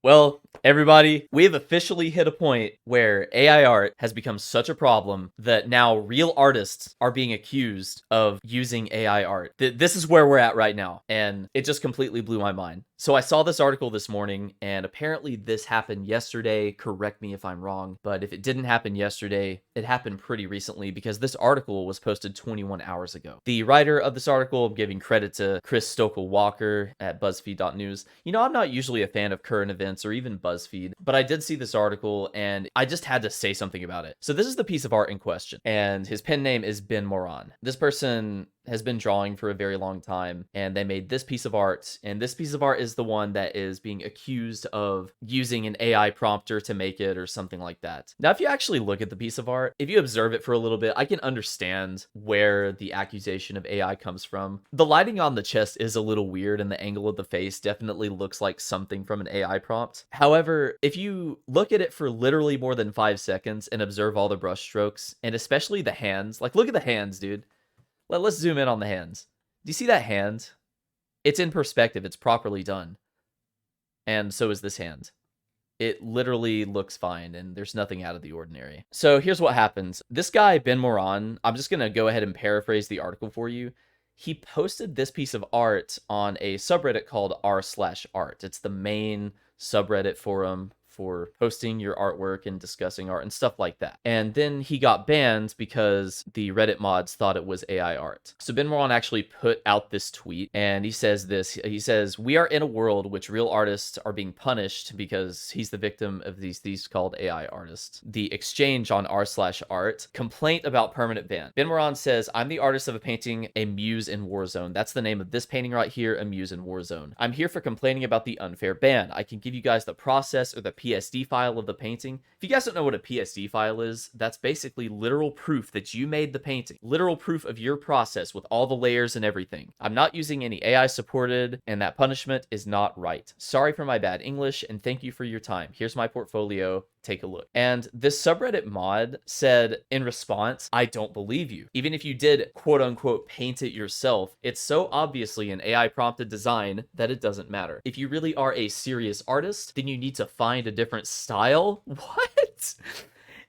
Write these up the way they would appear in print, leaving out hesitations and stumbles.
Well, everybody, we have officially hit a point where AI art has become such a problem that now real artists are being accused of using AI art. This is where we're at right now, and it just completely blew my mind. So I saw this article this morning, and apparently this happened yesterday. Correct me if I'm wrong, but if it didn't happen yesterday, it happened pretty recently because this article was posted 21 hours ago. The writer of this article, I'm giving credit to Chris Stokel-Walker at BuzzFeed.news. You know, I'm not usually a fan of current events or even BuzzFeed, but I did see this article and I just had to say something about it. So this is the piece of art in question, and his pen name is Ben Moran. This person has been drawing for a very long time, and they made this piece of art, and this piece of art is the one that is being accused of using an AI prompter to make it or something like that. Now, if you actually look at the piece of art, if you observe it for a little bit, I can understand where the accusation of AI comes from. The lighting on the chest is a little weird, and the angle of the face definitely looks like something from an AI prompt. However, if you look at it for literally more than 5 seconds and observe all the brush strokes, and especially the hands, like look at the hands, dude. Let's zoom in on the hands. Do you see that hand? It's in perspective. It's properly done. And so is this hand. It literally looks fine, and there's nothing out of the ordinary. So here's what happens. This guy, Ben Moran, I'm just going to go ahead and paraphrase the article for you. He posted this piece of art on a subreddit called r/art. It's the main subreddit forum for posting your artwork and discussing art and stuff like that. And then he got banned because the Reddit mods thought it was AI art. So Ben Moran actually put out this tweet, and he says this. He says, "We are in a world which real artists are being punished because he's the victim of these called AI artists. The exchange on r/art. Complaint about permanent ban." Ben Moran says, "I'm the artist of a painting, A Muse in Warzone. That's the name of this painting right here, A Muse in Warzone. I'm here for complaining about the unfair ban. I can give you guys the process or the PSD file of the painting." If you guys don't know what a PSD file is, that's basically literal proof that you made the painting. Literal proof of your process with all the layers and everything. I'm not using any AI supported, and that punishment is not right. Sorry for my bad English, and thank you for your time. Here's my portfolio. Take a look. And this subreddit mod said in response, "I don't believe you. Even if you did quote unquote paint it yourself, it's so obviously an AI prompted design that it doesn't matter. If you really are a serious artist, then you need to find a different style." What?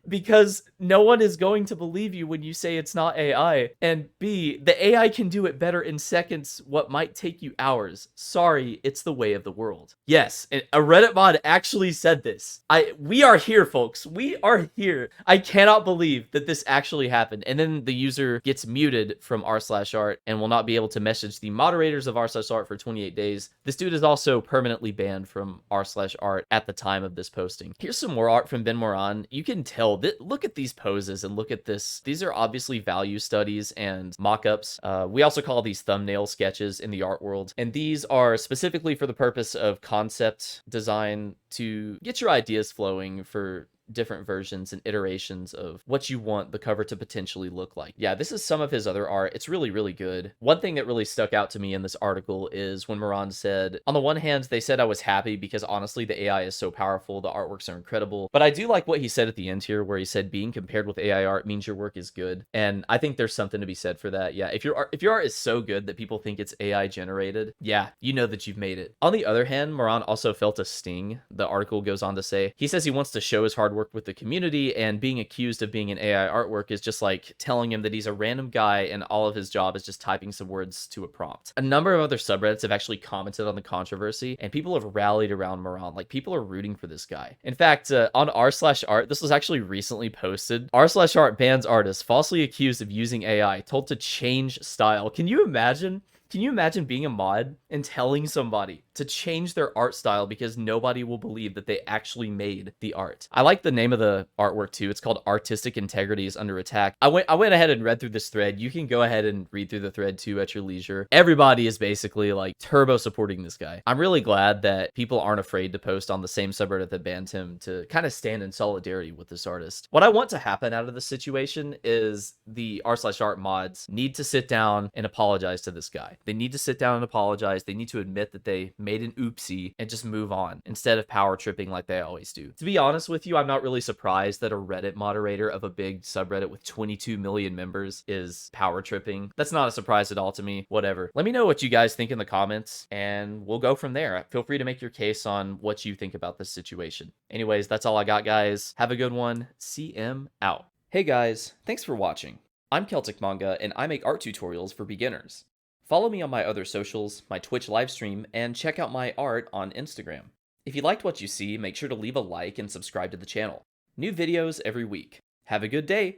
Because no one is going to believe you when you say it's not AI. And B, the AI can do it better in seconds what might take you hours. Sorry, it's the way of the world. Yes, a Reddit mod actually said this. We are here, folks. We are here. I cannot believe that this actually happened. And then the user gets muted from r/art and will not be able to message the moderators of r/art for 28 days. This dude is also permanently banned from r/art at the time of this posting. Here's some more art from Ben Moran. You can tell that, look at these poses and look at this. These are obviously value studies and mock-ups. We also call these thumbnail sketches in the art world. And these are specifically for the purpose of concept design to get your ideas flowing for different versions and iterations of what you want the cover to potentially look like. Yeah, this is some of his other art. It's really, really good. One thing that really stuck out to me in this article is when Moran said, on the one hand, they said I was happy because honestly, the AI is so powerful. The artworks are incredible. But I do like what he said at the end here, where he said being compared with AI art means your work is good. And I think there's something to be said for that. Yeah, if your art is so good that people think it's AI generated, yeah, you know that you've made it. On the other hand, Moran also felt a sting. The article goes on to say, he says he wants to show his hard work with the community, and being accused of being an AI artwork is just like telling him that he's a random guy and all of his job is just typing some words to a prompt. A number of other subreddits have actually commented on the controversy, and people have rallied around Moran. Like, people are rooting for this guy. In fact, on r/art, this was actually recently posted. r/art bans artists falsely accused of using AI, told to change style. Can you imagine? Can you imagine being a mod and telling somebody to change their art style because nobody will believe that they actually made the art? I like the name of the artwork too. It's called Artistic Integrity is Under Attack. I went ahead and read through this thread. You can go ahead and read through the thread too at your leisure. Everybody is basically like turbo supporting this guy. I'm really glad that people aren't afraid to post on the same subreddit that banned him to kind of stand in solidarity with this artist. What I want to happen out of this situation is the r/art mods need to sit down and apologize to this guy. They need to sit down and apologize apologize. They need to admit that they made an oopsie and just move on instead of power tripping like they always do. To be honest with you, I'm not really surprised that a Reddit moderator of a big subreddit with 22 million members is power tripping. That's not a surprise at all to me. Whatever. Let me know what you guys think in the comments, and we'll go from there. Feel free to make your case on what you think about this situation. Anyways, that's all I got, guys. Have a good one. CM out. Hey guys, thanks for watching. I'm Celtic Manga, and I make art tutorials for beginners. Follow me on my other socials, my Twitch livestream, and check out my art on Instagram. If you liked what you see, make sure to leave a like and subscribe to the channel. New videos every week. Have a good day!